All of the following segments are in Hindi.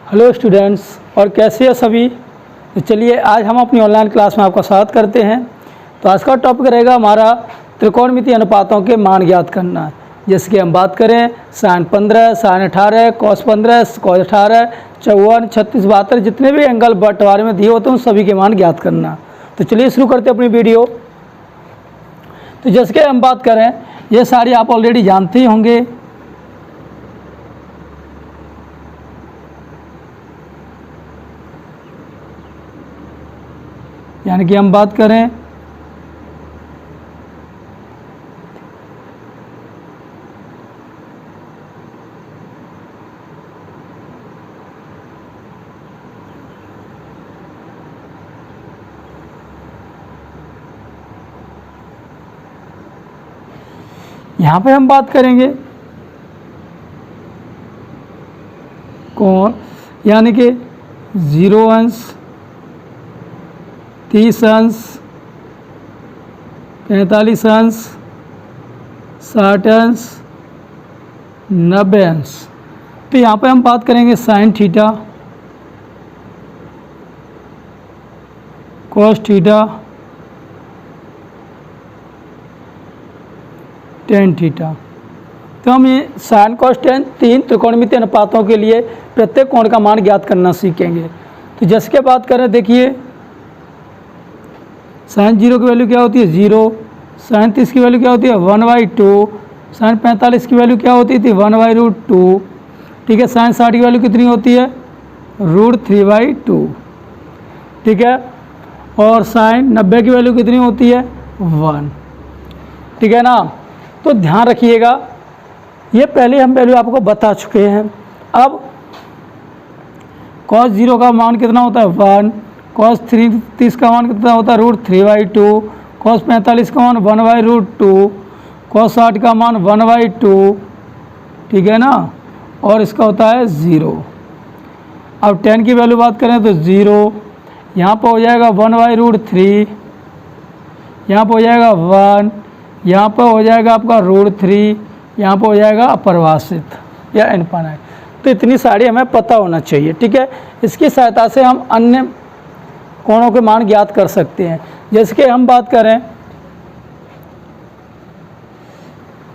हेलो स्टूडेंट्स, और कैसे हैं सभी। तो चलिए आज हम अपनी ऑनलाइन क्लास में आपका स्वागत करते हैं। तो आज का टॉपिक रहेगा हमारा त्रिकोणमितीय अनुपातों के मान ज्ञात करना। जैसे कि हम बात करें साइन 15, साइन 18, कॉस 15, कॉस 18, 54, 36, 72 जितने भी एंगल बंटवारे में दिए होते हैं उन सभी के मान ज्ञात करना। तो चलिए शुरू करते हैं अपनी वीडियो। तो जैसे कि हम बात करें, ये सारी आप ऑलरेडी जानते ही होंगे। यानी कि हम बात करें यहाँ पे हम बात करेंगे कोण, यानी कि 0 अंश, 30 अंश, 45 अंश, 60 अंश, 90 अंश। तो यहाँ पे हम बात करेंगे sign theta, cos theta, tan theta. तो हम ये साइन कॉस टेन तीन त्रिकोणमितीय अनुपातों के लिए प्रत्येक कोण का मान ज्ञात करना सीखेंगे। तो जैसे कि बात करें, देखिए साइन 0 की वैल्यू क्या होती है 0, साइन 30 की वैल्यू क्या होती है 1/2, साइन 45 की वैल्यू क्या होती थी 1/√2। ठीक है, साइन 60 की वैल्यू कितनी होती है √3/2। ठीक है, और साइन 90 की वैल्यू कितनी होती है 1। ठीक है ना। तो ध्यान रखिएगा, ये पहले हम वैल्यू आपको बता चुके हैं। अब cos 0 का मान कितना होता है 1, cos 30 का मान कितना होता है √3/2, cos 45 का मान 1/√2, cos 60 का मान 1/2। ठीक है ना, और इसका होता है 0। अब 10 की वैल्यू बात करें तो 0, यहाँ पर हो जाएगा 1/√3, यहाँ पर हो जाएगा 1, यहाँ पर हो जाएगा आपका √3, यहाँ पर हो जाएगा अपरिभाषित या इनफाइनाइट। तो इतनी सारी हमें पता होना चाहिए। ठीक है, इसकी सहायता से हम अन्य कोणों के मान ज्ञात कर सकते हैं। जैसे कि हम बात करें,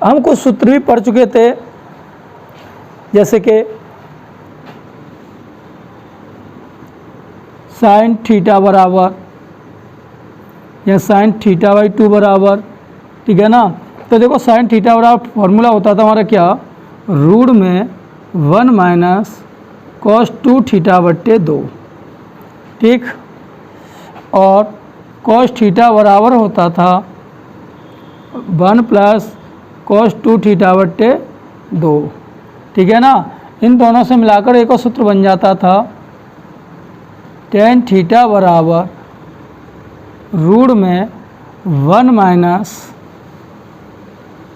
हम कुछ सूत्र भी पढ़ चुके थे, जैसे कि साइन थीटा बराबर या साइन θ/2 बराबर। ठीक है ना। तो देखो साइन थीटा बराबर फॉर्मूला होता था हमारा क्या, रूट में 1 - cos 2 θ/2। ठीक, और cos थीटा बराबर होता था 1 + cos 2 θ/2। ठीक है ना। इन दोनों से मिलाकर एक और सूत्र बन जाता था tan थीटा बराबर रूट में 1 -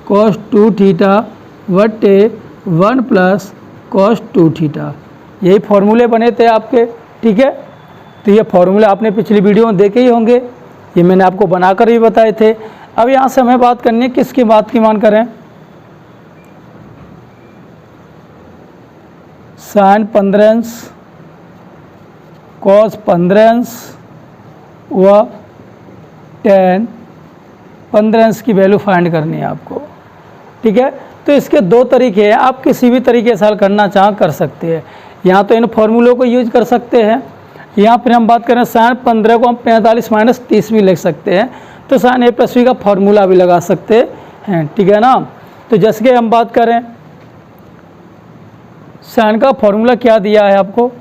cos 2 θ/1 + cos 2 θ। यही फॉर्मूले बने थे आपके। ठीक है, तो ये फॉर्मूले आपने पिछली वीडियो में देखे ही होंगे, ये मैंने आपको बनाकर भी बताए थे। अब यहाँ से हमें बात करनी है किसकी बात की मान करें, साइन 15 अंश, कॉस 15 अंश व tan 15 अंश की वैल्यू फाइंड करनी है आपको। ठीक है, तो इसके दो तरीके हैं, आप किसी भी तरीके से हल करना चाह कर सकते हैं। यहाँ तो इन फॉर्मूलों को यूज कर सकते हैं, यहाँ पर हम बात करें साइन 15 को हम 45 - 30 भी लिख सकते हैं। तो साइन a+b का फॉर्मूला भी लगा सकते हैं। ठीक है ना। तो जैसे कि हम बात करें, साइन का फॉर्मूला क्या दिया है आपको,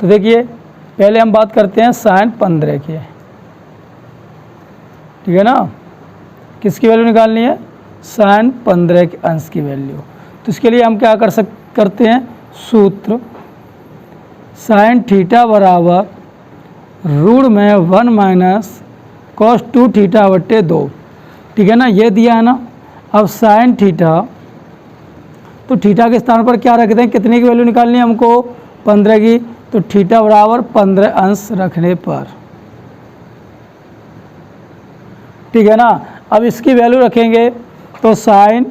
तो देखिए पहले हम बात करते हैं साइन 15 की। ठीक है ना, किसकी वैल्यू निकालनी है साइन 15 के अंश की वैल्यू। तो इसके लिए हम क्या करते हैं, सूत्र साइन थीटा बराबर रूट में 1 - cos 2 θ/2। ठीक है ना, ये दिया है ना। अब साइन थीटा, तो थीटा के स्थान पर क्या रखते हैं, कितने की वैल्यू निकालनी है हमको 15 की। तो थीटा बराबर 15 अंश रखने पर। ठीक है ना। अब इसकी वैल्यू रखेंगे तो साइन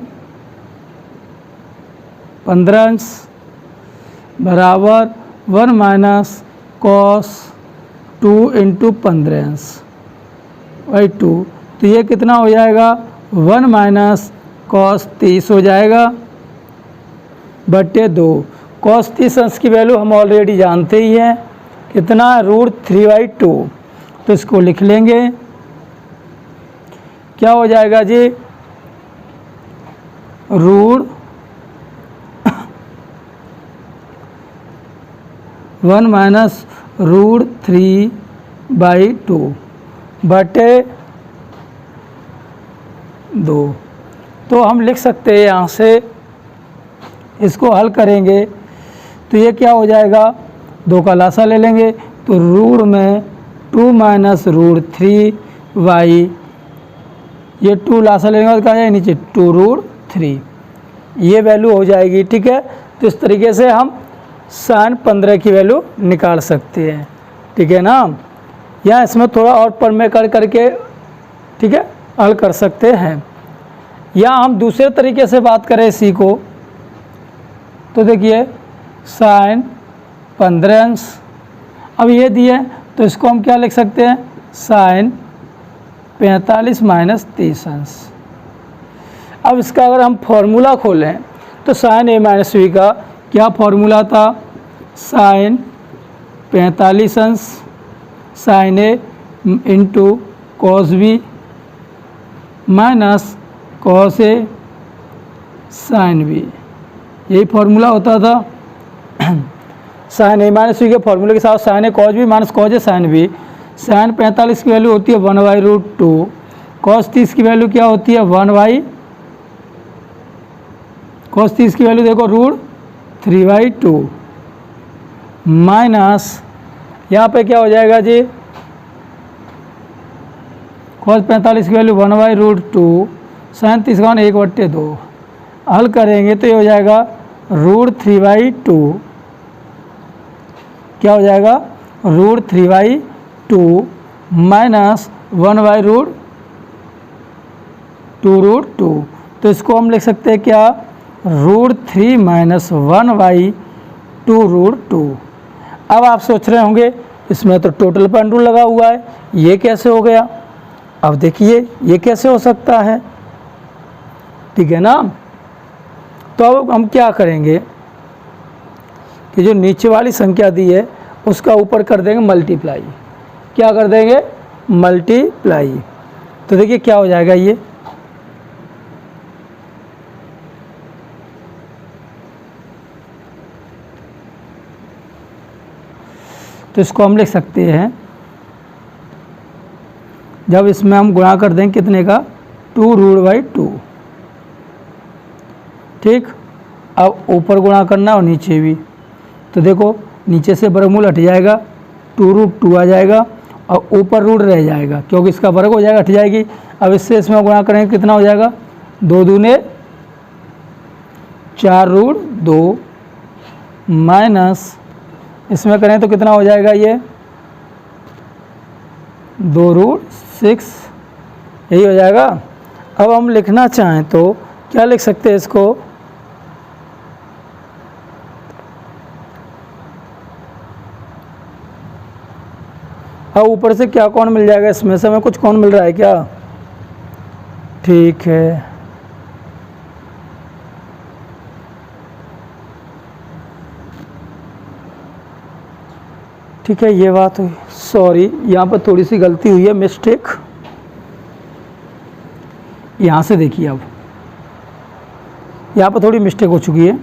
15 अंश बराबर 1 माइनस कॉस 2 इंटू 15/2। तो ये कितना हो जाएगा 1 माइनस कॉस 30 हो जाएगा बटे 2। कॉस 30 अंश की वैल्यू हम ऑलरेडी जानते ही हैं, कितना √3/2। तो इसको लिख लेंगे, क्या हो जाएगा जी √1 माइनस √3/2 बटे 2। तो हम लिख सकते हैं यहाँ से, इसको हल करेंगे तो ये क्या हो जाएगा, 2 का लासा ले लेंगे तो रूट में 2 माइनस √3y, ये 2 लासा लेंगे तो कहाँ जाएगा नीचे 2√3, ये वैल्यू हो जाएगी। ठीक है, तो इस तरीके से हम sin 15 की वैल्यू निकाल सकते हैं। ठीक है ना, या इसमें थोड़ा और पर में करके ठीक है हल कर सकते हैं। या हम दूसरे तरीके से बात करें इसी को, तो देखिए sin 15 अंश, अब ये दिए तो इसको हम क्या लिख सकते हैं sin 45 माइनस 30 अंश। अब इसका अगर हम फॉर्मूला खोलें तो sin a माइनस b का क्या फॉर्मूला था, sin 45 अंश sin a into cos b minus cos a sin b, यही फॉर्मूला होता था। sin a माइनस b के फॉर्मूले के साथ sin a cos b minus cos a sin b। sin 45 की वैल्यू होती है 1/√2, कॉस 30 की वैल्यू क्या होती है कॉस 30 की वैल्यू देखो √3/2 माइनस यहाँ पे क्या हो जाएगा जी, कॉस 45 की वैल्यू 1/√2, sin 30 का 1/2, हल करेंगे तो ये हो जाएगा √3/2, क्या हो जाएगा √3/2 माइनस 1/√2। तो इसको हम लिख सकते हैं क्या √3 माइनस 1/2√2। अब आप सोच रहे होंगे इसमें तो टोटल पॉइंट रूल लगा हुआ है, ये कैसे हो गया। अब देखिए ये कैसे हो सकता है, ठीक है ना। तो अब हम क्या करेंगे कि जो नीचे वाली संख्या दी है उसका ऊपर कर देंगे मल्टीप्लाई, क्या कर देंगे मल्टीप्लाई। तो देखिए क्या हो जाएगा ये, तो इसको हम लिख सकते हैं, जब इसमें हम गुणा कर देंगे कितने का 2√2। ठीक, अब ऊपर गुणा करना और नीचे भी, तो देखो नीचे से वर्गमूल हट जाएगा 2√2 आ जाएगा और ऊपर रूट रह जाएगा क्योंकि इसका वर्ग हो जाएगा, हट जाएगी। अब इससे इसमें गुणा करेंगे कितना हो जाएगा 2 दूने 4√2 माइनस इसमें करें तो कितना हो जाएगा ये 2√6, यही हो जाएगा। अब हम लिखना चाहें तो क्या लिख सकते हैं इसको, अब ऊपर से क्या कौन मिल जाएगा, इसमें से हमें कुछ कौन मिल रहा है क्या, ठीक है। ठीक है, ये बात हुई, सॉरी यहाँ पर थोड़ी सी गलती हुई है, मिस्टेक। यहाँ से देखिए, अब यहाँ पर थोड़ी मिस्टेक हो चुकी है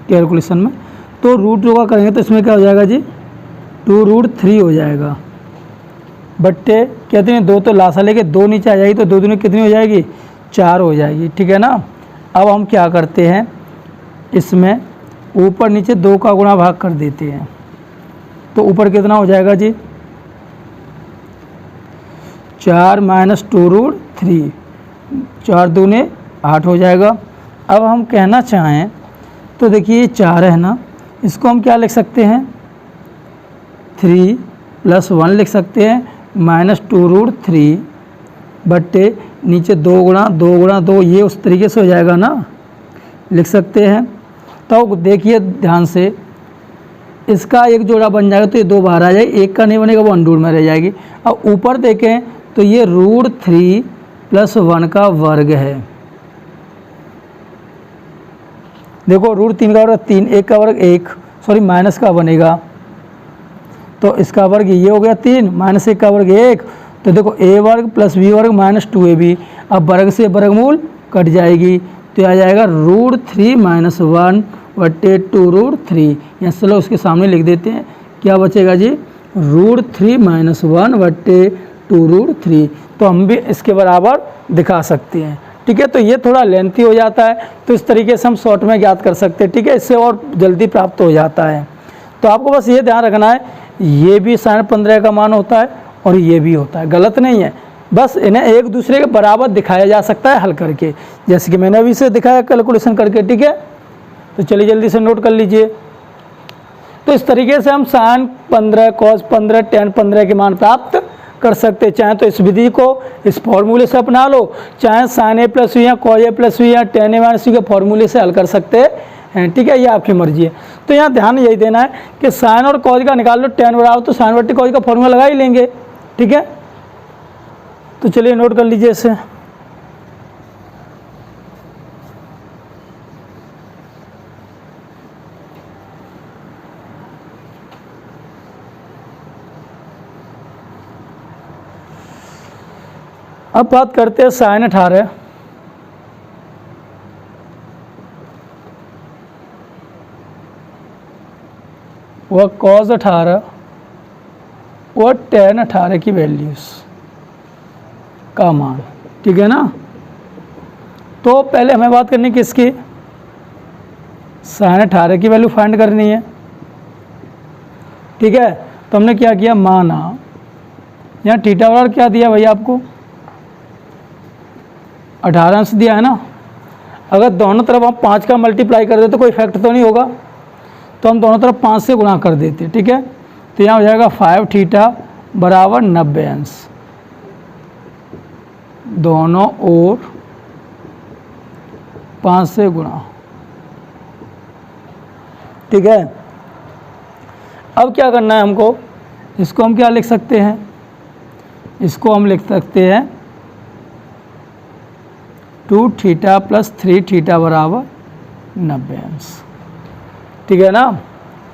कैलकुलेशन में। तो √2 का करेंगे तो इसमें क्या हो जाएगा जी 2√3 हो जाएगा बट्टे कहते हैं 2, तो लासा लेके 2 नीचे आ जाएगी तो 2 दूनी कितनी हो जाएगी 4 हो जाएगी। ठीक है ना। अब हम क्या करते हैं, इसमें ऊपर नीचे 2 का गुणा भाग कर देते हैं, तो ऊपर कितना हो जाएगा जी 4 माइनस 2√3, 4 दूने 8 हो जाएगा। अब हम कहना चाहें तो देखिए 4 है ना, इसको हम क्या लिख सकते हैं 3 + 1 लिख सकते हैं माइनस 2√3 बट्टे नीचे 2 गुणा 2, ये उस तरीके से हो जाएगा ना, लिख सकते हैं। तो देखिए ध्यान से इसका एक जोड़ा बन जाएगा तो ये 2 बाहर आ जाएगी, एक का नहीं बनेगा वो अंडर में रह जाएगी। अब ऊपर देखें तो ये √3 + 1 का वर्ग है। देखो √3 का वर्ग 3, 1 का वर्ग 1, सॉरी माइनस का बनेगा तो इसका वर्ग ये हो गया 3, -1 का वर्ग 1, तो देखो a वर्ग + b वर्ग - 2ab। अब वर्ग से वर्गमूल कट जाएगी तो आ जाएगा √3 - 1 बटे 2√3। यहाँ चलो उसके सामने लिख देते हैं, क्या बचेगा जी, √3 - 1 बटे 2√3। तो हम भी इसके बराबर दिखा सकते हैं। ठीक है, तो ये थोड़ा लेंथी हो जाता है, तो इस तरीके से हम शॉर्ट में ज्ञात कर सकते हैं। ठीक है, इससे और जल्दी प्राप्त हो जाता है। तो आपको बस ये ध्यान रखना है, ये भी sin 15 का मान होता है और ये भी होता है, गलत नहीं है। बस इन्हें एक दूसरे के बराबर दिखाया जा सकता है हल करके, जैसे कि मैंने अभी से दिखाया कैलकुलेशन करके। ठीक है, तो चलिए जल्दी से नोट कर लीजिए। तो इस तरीके से हम sin 15, cos 15, tan 15 के मान प्राप्त कर सकते हैं। चाहे तो इस विधि को इस फॉर्मूले से अपना लो, चाहे sin a + v या cos a + v या tan a - v के फॉर्मूले से हल कर सकते हैं। ठीक है, ये आपकी मर्जी है। तो यहाँ ध्यान यही देना है कि sin और cos का निकाल लो, tan बराबर तो sin बटे cos का फॉर्मूला लगा ही लेंगे। ठीक है, तो चलिए नोट कर लीजिए इसे। अब बात करते हैं sin 18। वह cos 18 और tan 18 की वैल्यूज का मान। ठीक है ना, तो पहले हमें बात करनी किसकी, sin 18 की वैल्यू फाइंड करनी है। ठीक है, तो हमने क्या किया, माना यहाँ थीटा बराबर क्या दिया भैया आपको, 18 अंश दिया है ना। अगर दोनों तरफ हम 5 का मल्टीप्लाई कर देते तो कोई इफेक्ट तो नहीं होगा, तो हम दोनों तरफ 5 से गुणा कर देते। ठीक है, तो यहाँ हो जाएगा 5 थीटा बराबर 90 अंश, दोनों ओर 5 से गुणा। ठीक है, अब क्या करना है हमको, इसको हम क्या लिख सकते हैं, इसको हम लिख सकते हैं 2 थीटा + 3 थीटा बराबर 90 अंश। ठीक है ना,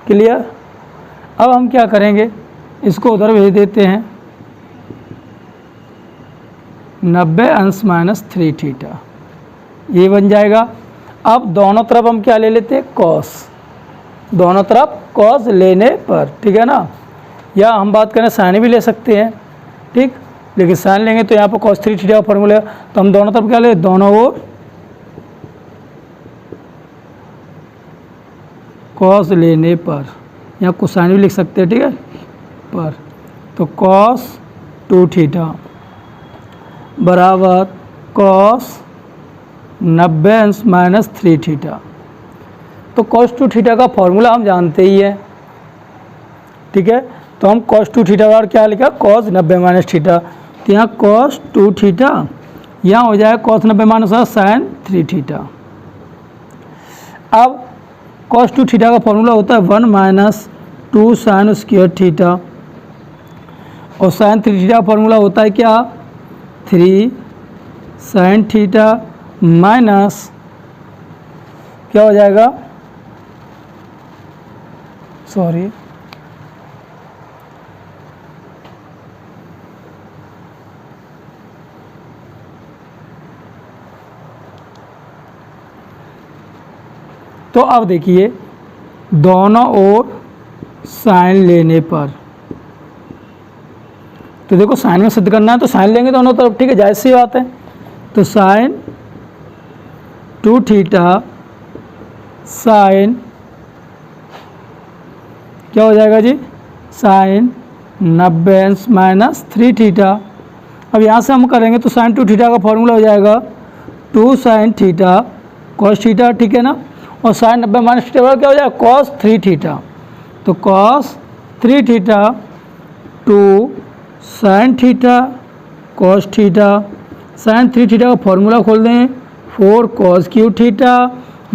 क्लियर। अब हम क्या करेंगे, इसको उधर भेज देते हैं, 90 अंश - 3 थीटा, ये बन जाएगा। अब दोनों तरफ हम क्या ले लेते हैं, cos, दोनों तरफ cos लेने पर। ठीक है ना, या हम बात करें sin भी ले सकते हैं। ठीक, लेकिन sin लेंगे तो यहाँ पर cos 3 थीटा का फॉर्मूला है, तो हम दोनों तरफ क्या ले, दोनों ओर cos लेने पर, यहाँ कोसाइन भी लिख सकते हैं। ठीक है, पर तो cos 2 थीटा बराबर cos 90 अंश - 3 थीटा। तो cos 2 थीटा का फॉर्मूला हम जानते ही है। ठीक है, तो हम cos 2 थीटा बराबर क्या लिखा, cos 90 - थीटा, तो यहाँ cos 2 थीटा, यहाँ हो जाएगा cos 90 - sin 3 थीटा। अब cos 2 थीटा का फॉर्मूला होता है 1 - 2 sin स्क्वायर थीटा, और sin 3 थीटा का फॉर्मूला होता है क्या, 3 sin थीटा माइनस क्या हो जाएगा, सॉरी तो अब देखिए दोनों ओर साइन लेने पर, तो देखो साइन में सिद्ध करना है तो साइन लेंगे दोनों तरफ। ठीक है, जायज़ सी बात है। तो साइन 2 थीटा साइन क्या हो जाएगा जी, साइन 90 अंश - 3 थीटा। अब यहाँ से हम करेंगे तो साइन 2 थीटा का फॉर्मूला हो जाएगा 2 साइन थीटा कॉस थीटा। ठीक है ना, और साइन 90 - थीटा क्या हो जाएगा, कॉस 3 थीटा। तो cos 3 theta 2 sine theta cos theta, sine 3 theta का फॉर्मूला खोल दें 4 cos cube theta -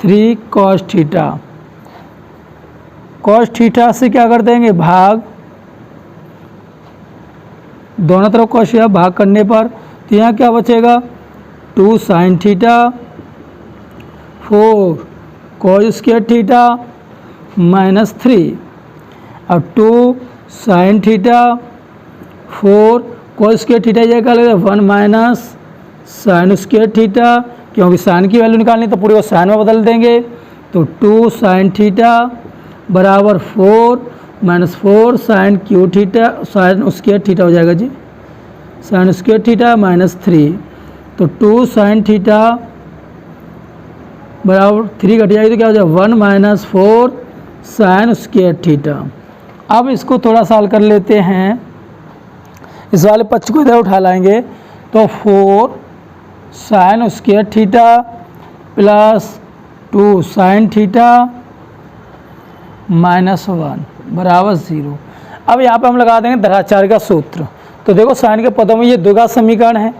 3 cos theta. Cos theta से क्या कर देंगे भाग, दोनों तरफ कॉस थीटा भाग करने पर तो यहाँ क्या बचेगा 2 sine theta 4 cos square theta -3। अब 2 sine theta 4 cos square theta ये क्या लगेगा 1 माइनस साइन स्क्वायर थीटा, क्योंकि साइन की वैल्यू निकालनी तो पूरे को साइन में बदल देंगे। तो 2 साइन थीटा बराबर 4 minus 4 sine cube theta, sine square theta हो जाएगा जी, साइन स्क्वायर थीटा -3। तो 2 साइन थीटा बराबर 3 घट जाएगी तो क्या हो जाएगा 1 माइनस 4 साइन स्क्वायर थीटा। अब इसको थोड़ा साल कर लेते हैं, इस वाले पक्ष को इधर उठा लाएंगे तो 4 sign square theta plus 2 sine theta -1 बराबर 0। अब यहाँ पे हम लगा देंगे द्विघात का सूत्र। तो देखो साइन के पदों में ये द्विघात समीकरण है,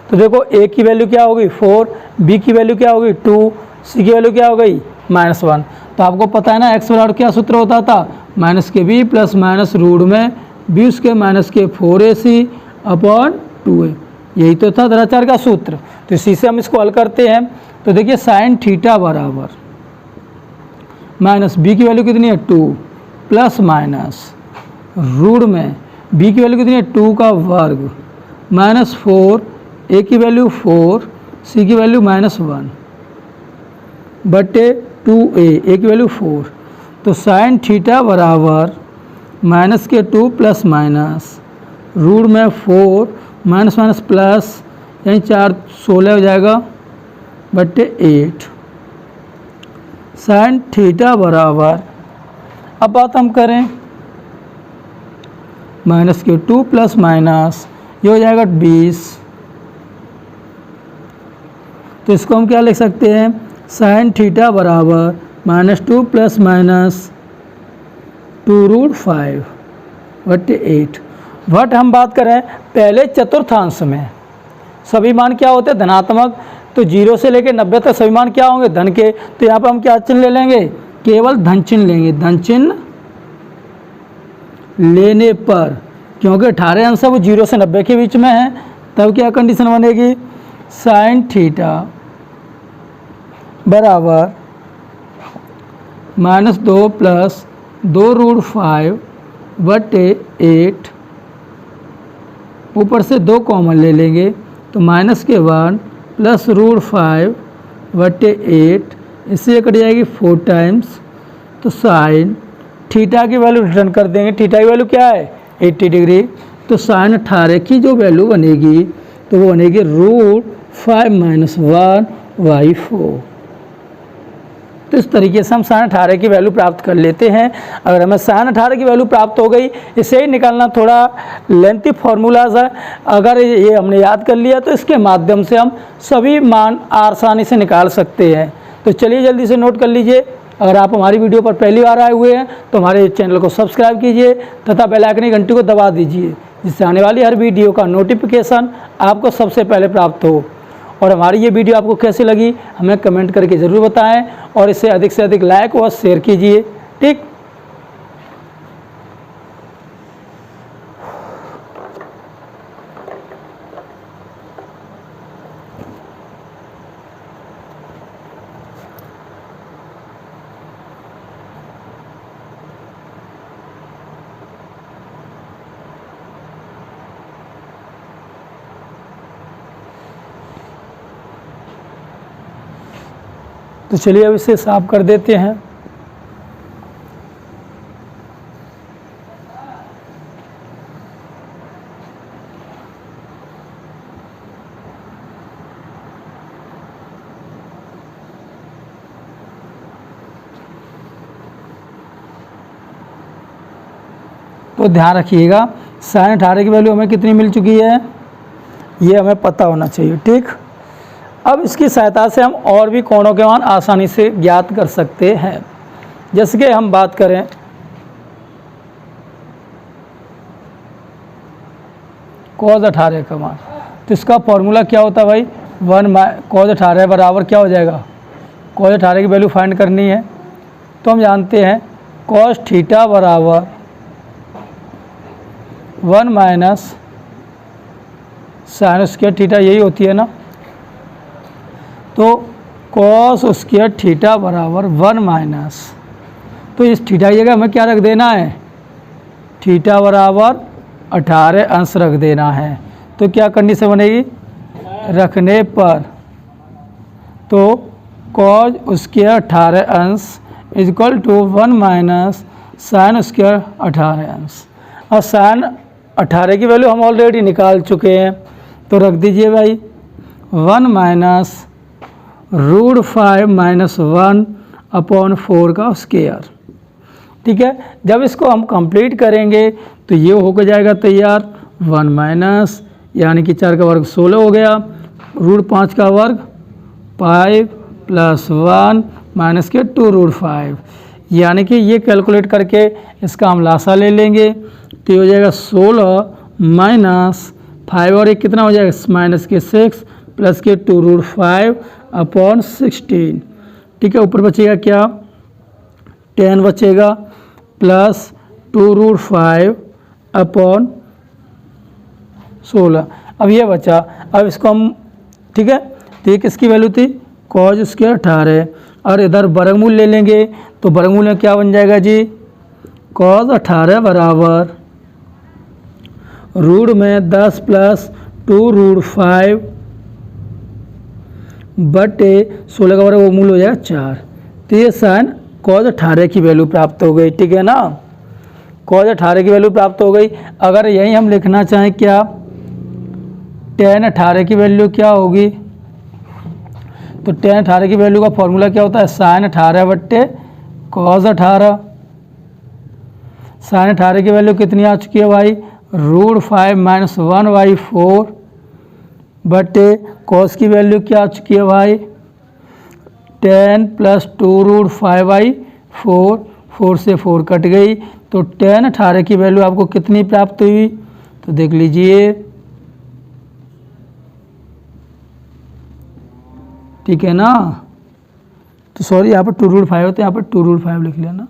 तो देखो ए की वैल्यू क्या हो गई 4, बी की वैल्यू क्या हो गई 2, सी की वैल्यू क्या हो गई -1। तो आपको पता है ना एक्स बराबर क्या सूत्र होता था माइनस के बी प्लस माइनस रूट में बी उसके माइनस के 4ac अपॉन 2a, यही तो था द्विघात का सूत्र। तो इसी से हम इसको हल करते हैं। तो देखिए साइन थीटा बराबर माइनस बी की वैल्यू कितनी है 2 प्लस माइनस रूट में बी की वैल्यू कितनी है 2 का वर्ग -4 ए की वैल्यू 4 सी की वैल्यू -1 बटे 2a ए की वैल्यू 4। तो साइन थीटा बराबर माइनस के 2 प्लस माइनस रूट में 4 माइनस माइनस प्लस यानी 4 16 हो जाएगा बटे 8। साइन थीटा बराबर, अब बात हम करें माइनस के 2 प्लस माइनस ये हो जाएगा 20। तो इसको हम क्या लिख सकते हैं साइन थीटा बराबर -2 प्लस माइनस 2√5 बटे 8। वट हम बात करें पहले चतुर्थांश में सभी मान क्या होते हैं धनात्मक, तो 0 से लेकर 90 तक सभी मान क्या होंगे धन के। तो यहाँ पर हम क्या चिन्ह ले लेंगे केवल धन चिन्ह लेंगे, धन चिन्ह लेने पर, क्योंकि 18 अंश वो 0 से 90 के बीच में है। तब क्या कंडीशन बनेगी साइन थीटा बराबर -2 प्लस 2√5 बटे 8, ऊपर से 2 कॉमन ले लेंगे तो माइनस के 1 प्लस √5 बटे 8, इससे कट जाएगी 4 टाइम्स। तो साइन थीटा की वैल्यू रिटर्न कर देंगे, थीटा की वैल्यू क्या है 80 डिग्री। तो साइन 18 की जो वैल्यू बनेगी तो वो बनेगी √5 - 1/4। तो इस तरीके से हम साइन 18 की वैल्यू प्राप्त कर लेते हैं। अगर हमें साइन 18 की वैल्यू प्राप्त हो गई, इसे ही निकालना थोड़ा लेंथी फार्मूलाज है, अगर ये हमने याद कर लिया तो इसके माध्यम से हम सभी मान आसानी से निकाल सकते हैं। तो चलिए जल्दी से नोट कर लीजिए। अगर आप हमारी वीडियो पर पहली बार आए हुए हैं तो हमारे चैनल को सब्सक्राइब कीजिए तथा बेल आइकन की घंटी को दबा दीजिए, जिससे आने वाली हर वीडियो का नोटिफिकेशन आपको सबसे पहले प्राप्त हो। और हमारी ये वीडियो आपको कैसी लगी हमें कमेंट करके ज़रूर बताएं और इसे अधिक से अधिक लाइक व शेयर कीजिए। ठीक, तो चलिए अब इसे साफ कर देते हैं। तो ध्यान रखिएगा साइन 18 की वैल्यू हमें कितनी मिल चुकी है ये हमें पता होना चाहिए। ठीक, अब इसकी सहायता से हम और भी कोणों के मान आसानी से ज्ञात कर सकते हैं। जैसे कि हम बात करें cos 18 का मान, तो इसका फॉर्मूला क्या होता है भाई 1 cos 18 बराबर क्या हो जाएगा, cos 18 की वैल्यू फाइंड करनी है तो हम जानते हैं कॉस थीटा बराबर 1 माइनस साइन स्क्वायर थीटा, यही होती है ना। तो कॉस स्क्वायर थीटा बराबर 1 माइनस, तो इस थीटा की जगह हमें क्या रख देना है, थीटा बराबर 18 अंश रख देना है। तो क्या कंडीशन बनेगी, रखने पर तो कॉज स्क्वायर 18 अंश is equal to 1 minus sine square 18 अंश। और साइन 18 की वैल्यू हम ऑलरेडी निकाल चुके हैं, तो रख दीजिए भाई 1 माइनस रूट 5 माइनस 1 अपॉन 4 का स्क्वायर। ठीक है, जब इसको हम कंप्लीट करेंगे तो ये हो जाएगा तैयार 1 माइनस, यानी कि 4 का वर्ग 16 हो गया, रूट 5 का वर्ग 5 प्लस 1 माइनस के 2 रूट 5, यानी कि ये कैलकुलेट करके इसका हम लासा ले लेंगे तो ये हो जाएगा 16 माइनस 5 और एक कितना हो जाएगा माइनस के 6 प्लस के 2 रूट 5 अपॉन 16। ठीक है, ऊपर बचेगा क्या 10 बचेगा प्लस 2 रूट 5 अपॉन 16। अब ये बचा, अब इसको हम, ठीक है, तो ये किसकी वैल्यू थी, कॉज स्क्वायर 18, और इधर वर्गमूल ले लेंगे तो वर्गमूल में क्या बन जाएगा जी, कॉज 18 बराबर रूट में 10 प्लस 2 रूट 5 बटे 16 का वर्गमूल हो जाएगा 4। तो ये साइन कॉज 18 की वैल्यू प्राप्त हो गई। ठीक है ना, कॉज 18 की वैल्यू प्राप्त हो गई। अगर यही हम लिखना चाहें क्या, tan 18 की वैल्यू क्या होगी, तो tan 18 की वैल्यू का फॉर्मूला क्या होता है, साइन 18 बट्टे कॉज 18। साइन 18 की वैल्यू कितनी आ चुकी है भाई, रूट 5 माइनस 1/4 बटे कॉस की वैल्यू क्या आ चुकी है भाई, 10 प्लस 2 रूट 5/4, 4 से 4 कट गई, तो tan 18 की वैल्यू आपको कितनी प्राप्त हुई, तो देख लीजिए। ठीक है ना, तो सॉरी यहाँ पर 2 रूट 5 होते हैं, यहाँ पर 2 रूट 5 लिख लेना,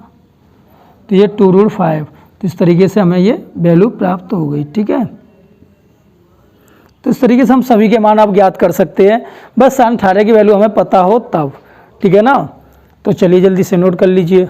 तो ये 2 रूट 5, तो इस तरीके से हमें ये वैल्यू प्राप्त हो गई। ठीक है, तो इस तरीके से हम सभी के मान आप ज्ञात कर सकते हैं, बस साइन 18 की वैल्यू हमें पता हो तब। ठीक है ना, तो चलिए जल्दी से नोट कर लीजिए।